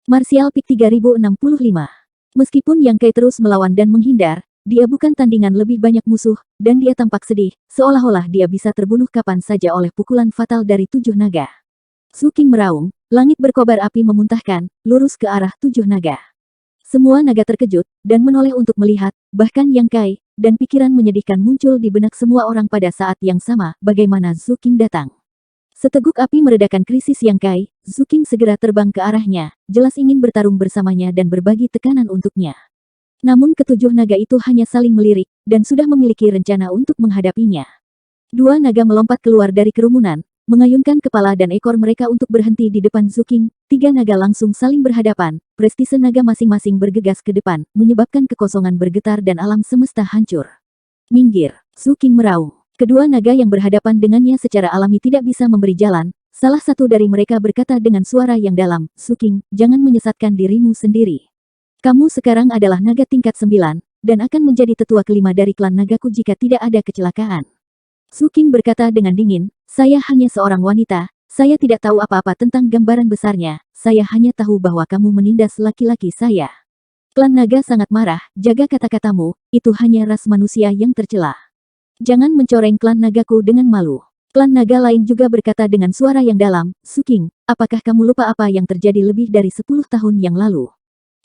Martial Peak 3065. Meskipun Yang Kai terus melawan dan menghindar, dia bukan tandingan lebih banyak musuh, dan dia tampak sedih, seolah-olah dia bisa terbunuh kapan saja oleh pukulan fatal dari 7 naga. Su King meraung, langit berkobar api memuntahkan, lurus ke arah 7 naga. Semua naga terkejut, dan menoleh untuk melihat, bahkan Yang Kai, dan pikiran menyedihkan muncul di benak semua orang pada saat yang sama, bagaimana Su King datang. Seteguk api meredakan krisis Yang Kai, Su King segera terbang ke arahnya, jelas ingin bertarung bersamanya dan berbagi tekanan untuknya. Namun ketujuh naga itu hanya saling melirik, dan sudah memiliki rencana untuk menghadapinya. Dua naga melompat keluar dari kerumunan, mengayunkan kepala dan ekor mereka untuk berhenti di depan Su King. Tiga naga langsung saling berhadapan, prestise naga masing-masing bergegas ke depan, menyebabkan kekosongan bergetar dan alam semesta hancur. Minggir, Su King meraung. Kedua naga yang berhadapan dengannya secara alami tidak bisa memberi jalan. Salah satu dari mereka berkata dengan suara yang dalam, Su King, jangan menyesatkan dirimu sendiri. Kamu sekarang adalah naga tingkat 9, dan akan menjadi tetua kelima dari klan nagaku jika tidak ada kecelakaan. Su King berkata dengan dingin, saya hanya seorang wanita, saya tidak tahu apa-apa tentang gambaran besarnya, saya hanya tahu bahwa kamu menindas laki-laki saya. Klan naga sangat marah, jaga kata-katamu, itu hanya ras manusia yang tercela. Jangan mencoreng klan nagaku dengan malu. Klan naga lain juga berkata dengan suara yang dalam, Su King, apakah kamu lupa apa yang terjadi lebih dari 10 tahun yang lalu?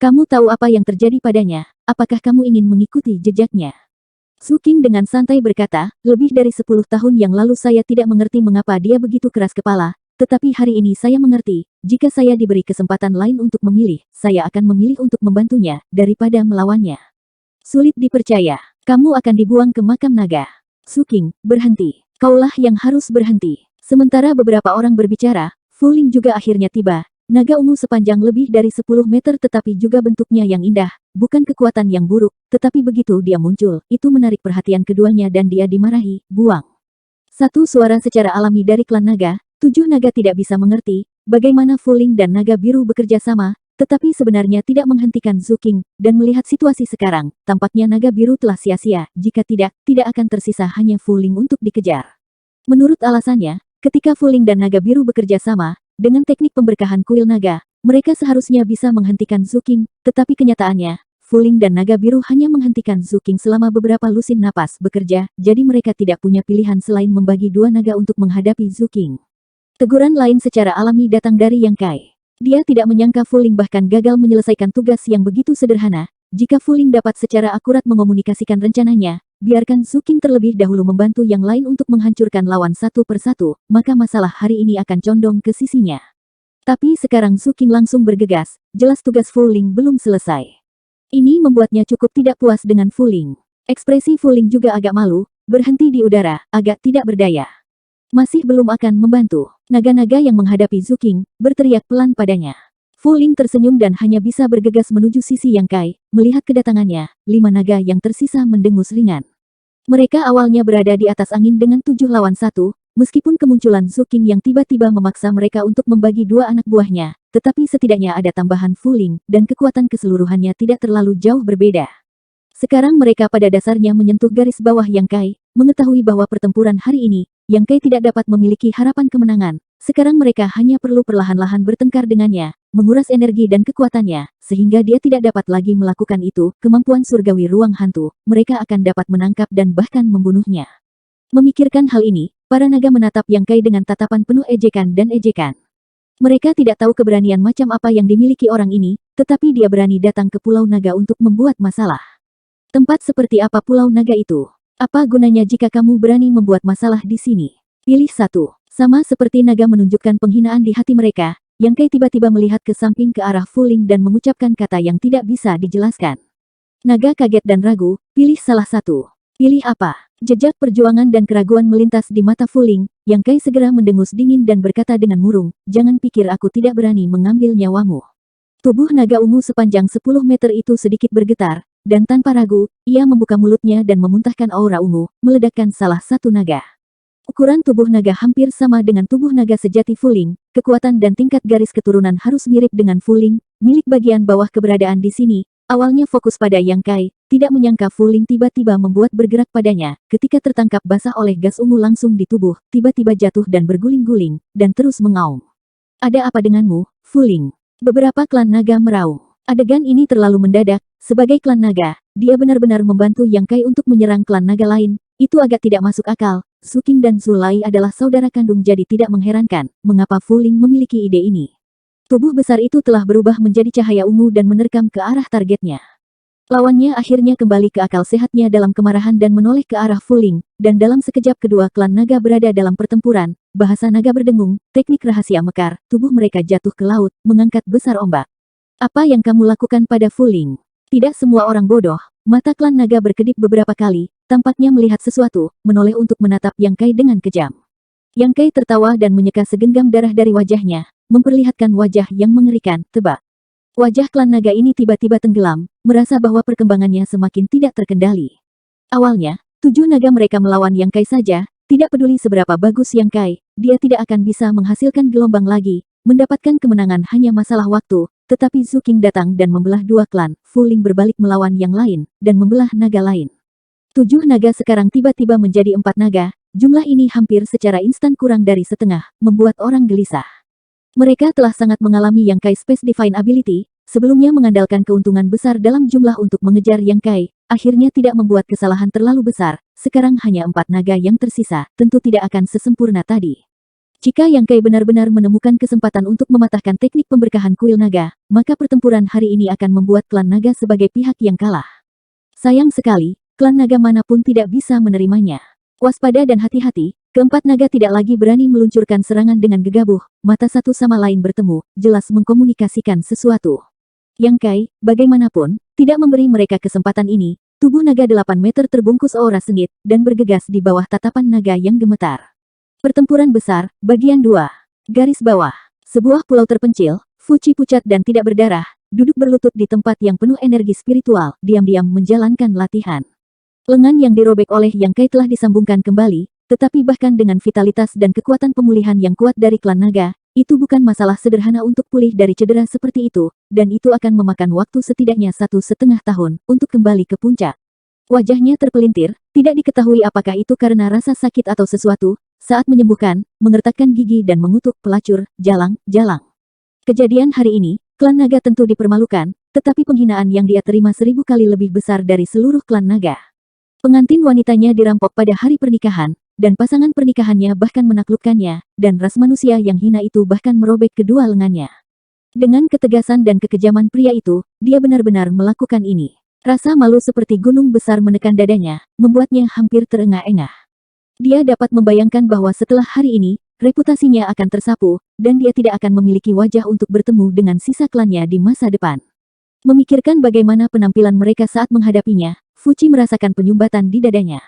Kamu tahu apa yang terjadi padanya, apakah kamu ingin mengikuti jejaknya? Su King dengan santai berkata, lebih dari 10 tahun yang lalu saya tidak mengerti mengapa dia begitu keras kepala, tetapi hari ini saya mengerti, jika saya diberi kesempatan lain untuk memilih, saya akan memilih untuk membantunya, daripada melawannya. Sulit dipercaya, kamu akan dibuang ke makam naga. Su King, berhenti. Kaulah yang harus berhenti. Sementara beberapa orang berbicara, Fu Ling juga akhirnya tiba. Naga ungu sepanjang lebih dari 10 meter tetapi juga bentuknya yang indah, bukan kekuatan yang buruk, tetapi begitu dia muncul, itu menarik perhatian keduanya dan dia dimarahi, buang. Satu suara secara alami dari klan naga, 7 naga tidak bisa mengerti, bagaimana Fu Ling dan naga biru bekerja sama, tetapi sebenarnya tidak menghentikan Su King, dan melihat situasi sekarang, tampaknya naga biru telah sia-sia, jika tidak akan tersisa hanya Fu Ling untuk dikejar. Menurut alasannya, ketika Fu Ling dan naga biru bekerja sama, dengan teknik pemberkahan kuil naga, mereka seharusnya bisa menghentikan Su King, tetapi kenyataannya, Fu Ling dan naga biru hanya menghentikan Su King selama beberapa lusin napas bekerja, jadi mereka tidak punya pilihan selain membagi dua naga untuk menghadapi Su King. Teguran lain secara alami datang dari Yang Kai. Dia tidak menyangka Fu Ling bahkan gagal menyelesaikan tugas yang begitu sederhana. Jika Fu Ling dapat secara akurat mengomunikasikan rencananya, biarkan Su King terlebih dahulu membantu yang lain untuk menghancurkan lawan satu persatu, maka masalah hari ini akan condong ke sisinya. Tapi sekarang Su King langsung bergegas, jelas tugas Fu Ling belum selesai. Ini membuatnya cukup tidak puas dengan Fu Ling. Ekspresi Fu Ling juga agak malu, berhenti di udara, agak tidak berdaya. Masih belum akan membantu. Naga-naga yang menghadapi Su King, berteriak pelan padanya. Fu Ling tersenyum dan hanya bisa bergegas menuju sisi Yang Kai. Melihat kedatangannya, 5 naga yang tersisa mendengus ringan. Mereka awalnya berada di atas angin dengan 7 lawan 1, meskipun kemunculan Su King yang tiba-tiba memaksa mereka untuk membagi 2 anak buahnya, tetapi setidaknya ada tambahan Fu Ling, dan kekuatan keseluruhannya tidak terlalu jauh berbeda. Sekarang mereka pada dasarnya menyentuh garis bawah Yang Kai, mengetahui bahwa pertempuran hari ini, Yang Kai tidak dapat memiliki harapan kemenangan. Sekarang mereka hanya perlu perlahan-lahan bertengkar dengannya, menguras energi dan kekuatannya, sehingga dia tidak dapat lagi melakukan itu, kemampuan surgawi ruang hantu, mereka akan dapat menangkap dan bahkan membunuhnya. Memikirkan hal ini, para naga menatap Yang Kai dengan tatapan penuh ejekan dan ejekan. Mereka tidak tahu keberanian macam apa yang dimiliki orang ini, tetapi dia berani datang ke Pulau Naga untuk membuat masalah. Tempat seperti apa Pulau Naga itu? Apa gunanya jika kamu berani membuat masalah di sini? Pilih satu. Sama seperti naga menunjukkan penghinaan di hati mereka, Yang Kai tiba-tiba melihat ke samping ke arah Fu Ling dan mengucapkan kata yang tidak bisa dijelaskan. Naga kaget dan ragu, pilih salah satu. Pilih apa? Jejak perjuangan dan keraguan melintas di mata Fu Ling. Yang Kai segera mendengus dingin dan berkata dengan murung, jangan pikir aku tidak berani mengambil nyawamu. Tubuh naga ungu sepanjang 10 meter itu sedikit bergetar, dan tanpa ragu, ia membuka mulutnya dan memuntahkan aura ungu, meledakkan salah satu naga. Ukuran tubuh naga hampir sama dengan tubuh naga sejati Fu Ling, kekuatan dan tingkat garis keturunan harus mirip dengan Fu Ling, milik bagian bawah keberadaan di sini. Awalnya fokus pada Yang Kai, tidak menyangka Fu Ling tiba-tiba membuat bergerak padanya, ketika tertangkap basah oleh gas ungu langsung di tubuh, tiba-tiba jatuh dan berguling-guling, dan terus mengaum. Ada apa denganmu, Fu Ling? Beberapa klan naga meraung. Adegan ini terlalu mendadak. Sebagai klan naga, dia benar-benar membantu Yang Kai untuk menyerang klan naga lain. Itu agak tidak masuk akal. Su Qing dan Su Lai adalah saudara kandung, jadi tidak mengherankan mengapa Fu Ling memiliki ide ini. Tubuh besar itu telah berubah menjadi cahaya ungu dan menerkam ke arah targetnya. Lawannya akhirnya kembali ke akal sehatnya dalam kemarahan dan menoleh ke arah Fu Ling, dan dalam sekejap kedua klan naga berada dalam pertempuran, bahasa naga berdengung, teknik rahasia mekar, tubuh mereka jatuh ke laut, mengangkat besar ombak. Apa yang kamu lakukan pada Fu Ling? Tidak semua orang bodoh, mata klan naga berkedip beberapa kali, tampaknya melihat sesuatu, menoleh untuk menatap Yang Kai dengan kejam. Yang Kai tertawa dan menyeka segenggam darah dari wajahnya, memperlihatkan wajah yang mengerikan, tebak. Wajah klan naga ini tiba-tiba tenggelam, merasa bahwa perkembangannya semakin tidak terkendali. Awalnya, 7 naga mereka melawan Yang Kai saja, tidak peduli seberapa bagus Yang Kai, dia tidak akan bisa menghasilkan gelombang lagi, mendapatkan kemenangan hanya masalah waktu, tetapi Su Qing datang dan membelah 2 klan, Fu Ling berbalik melawan yang lain, dan membelah naga lain. 7 naga sekarang tiba-tiba menjadi 4 naga, jumlah ini hampir secara instan kurang dari setengah, membuat orang gelisah. Mereka telah sangat mengalami Yang Kai Space Divine Ability, sebelumnya mengandalkan keuntungan besar dalam jumlah untuk mengejar Yang Kai, akhirnya tidak membuat kesalahan terlalu besar, sekarang hanya 4 naga yang tersisa, tentu tidak akan sesempurna tadi. Jika Yang Kai benar-benar menemukan kesempatan untuk mematahkan teknik pemberkahan kuil naga, maka pertempuran hari ini akan membuat klan naga sebagai pihak yang kalah. Sayang sekali, klan naga manapun tidak bisa menerimanya. Waspada dan hati-hati, keempat naga tidak lagi berani meluncurkan serangan dengan gegabah, mata satu sama lain bertemu, jelas mengkomunikasikan sesuatu. Yang Kai, bagaimanapun, tidak memberi mereka kesempatan ini, tubuh naga 8 meter terbungkus aura sengit, dan bergegas di bawah tatapan naga yang gemetar. Pertempuran besar, bagian 2. Garis bawah. Sebuah pulau terpencil, Fuci pucat dan tidak berdarah, duduk berlutut di tempat yang penuh energi spiritual, diam-diam menjalankan latihan. Lengan yang dirobek oleh Yang Kai telah disambungkan kembali, tetapi bahkan dengan vitalitas dan kekuatan pemulihan yang kuat dari klan naga, itu bukan masalah sederhana untuk pulih dari cedera seperti itu, dan itu akan memakan waktu setidaknya 1,5 tahun untuk kembali ke puncak. Wajahnya terpelintir, tidak diketahui apakah itu karena rasa sakit atau sesuatu, saat menyembuhkan, mengertakkan gigi dan mengutuk pelacur, jalang. Kejadian hari ini, klan naga tentu dipermalukan, tetapi penghinaan yang dia terima 1000 kali lebih besar dari seluruh klan naga. Pengantin wanitanya dirampok pada hari pernikahan, dan pasangan pernikahannya bahkan menaklukkannya, dan ras manusia yang hina itu bahkan merobek kedua lengannya. Dengan ketegasan dan kekejaman pria itu, dia benar-benar melakukan ini. Rasa malu seperti gunung besar menekan dadanya, membuatnya hampir terengah-engah. Dia dapat membayangkan bahwa setelah hari ini, reputasinya akan tersapu, dan dia tidak akan memiliki wajah untuk bertemu dengan sisa klannya di masa depan. Memikirkan bagaimana penampilan mereka saat menghadapinya, Fuci merasakan penyumbatan di dadanya.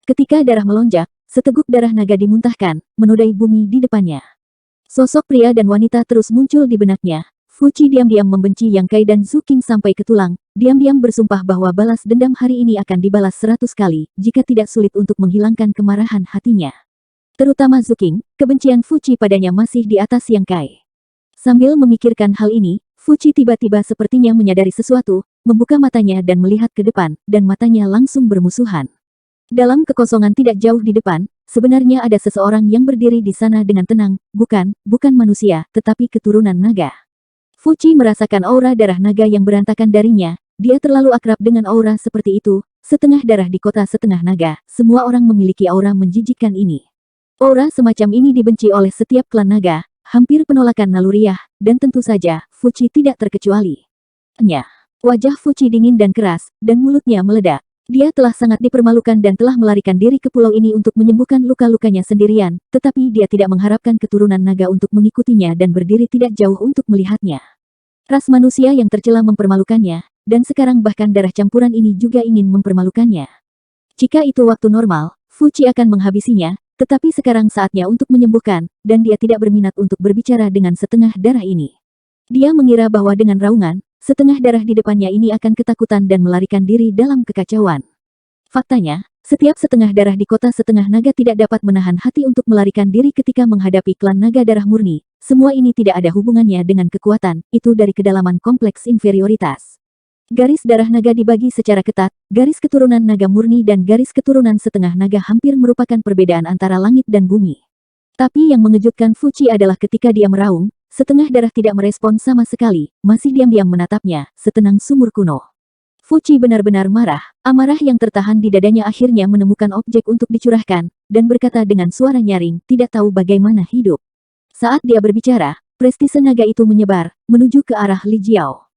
Ketika darah melonjak, seteguk darah naga dimuntahkan, menodai bumi di depannya. Sosok pria dan wanita terus muncul di benaknya. Fuci diam-diam membenci Yang Kai dan Su Qing sampai ke tulang, diam-diam bersumpah bahwa balas dendam hari ini akan dibalas 100 kali, jika tidak sulit untuk menghilangkan kemarahan hatinya. Terutama Su Qing, kebencian Fuci padanya masih di atas Yang Kai. Sambil memikirkan hal ini, Fuci tiba-tiba sepertinya menyadari sesuatu, membuka matanya dan melihat ke depan, dan matanya langsung bermusuhan. Dalam kekosongan tidak jauh di depan, sebenarnya ada seseorang yang berdiri di sana dengan tenang, bukan manusia, tetapi keturunan naga. Fuci merasakan aura darah naga yang berantakan darinya, dia terlalu akrab dengan aura seperti itu, setengah darah di kota setengah naga, semua orang memiliki aura menjijikkan ini. Aura semacam ini dibenci oleh setiap klan naga, hampir penolakan naluriah, dan tentu saja, Fuci tidak terkecuali. Wajah Fuci dingin dan keras, dan mulutnya meledak. Dia telah sangat dipermalukan dan telah melarikan diri ke pulau ini untuk menyembuhkan luka-lukanya sendirian, tetapi dia tidak mengharapkan keturunan naga untuk mengikutinya dan berdiri tidak jauh untuk melihatnya. Ras manusia yang tercela mempermalukannya, dan sekarang bahkan darah campuran ini juga ingin mempermalukannya. Jika itu waktu normal, Fuci akan menghabisinya, tetapi sekarang saatnya untuk menyembuhkan, dan dia tidak berminat untuk berbicara dengan setengah darah ini. Dia mengira bahwa dengan raungan, setengah darah di depannya ini akan ketakutan dan melarikan diri dalam kekacauan. Faktanya, setiap setengah darah di kota setengah naga tidak dapat menahan hati untuk melarikan diri ketika menghadapi klan naga darah murni. Semua ini tidak ada hubungannya dengan kekuatan, itu dari kedalaman kompleks inferioritas. Garis darah naga dibagi secara ketat, garis keturunan naga murni dan garis keturunan setengah naga hampir merupakan perbedaan antara langit dan bumi. Tapi yang mengejutkan Fuci adalah ketika dia meraung, Setengah darah tidak merespon sama sekali, masih diam-diam menatapnya, setenang sumur kuno. Fuci benar-benar marah, amarah yang tertahan di dadanya akhirnya menemukan objek untuk dicurahkan, dan berkata dengan suara nyaring, tidak tahu bagaimana hidup. Saat dia berbicara, prestise naga itu menyebar, menuju ke arah Li Jiao.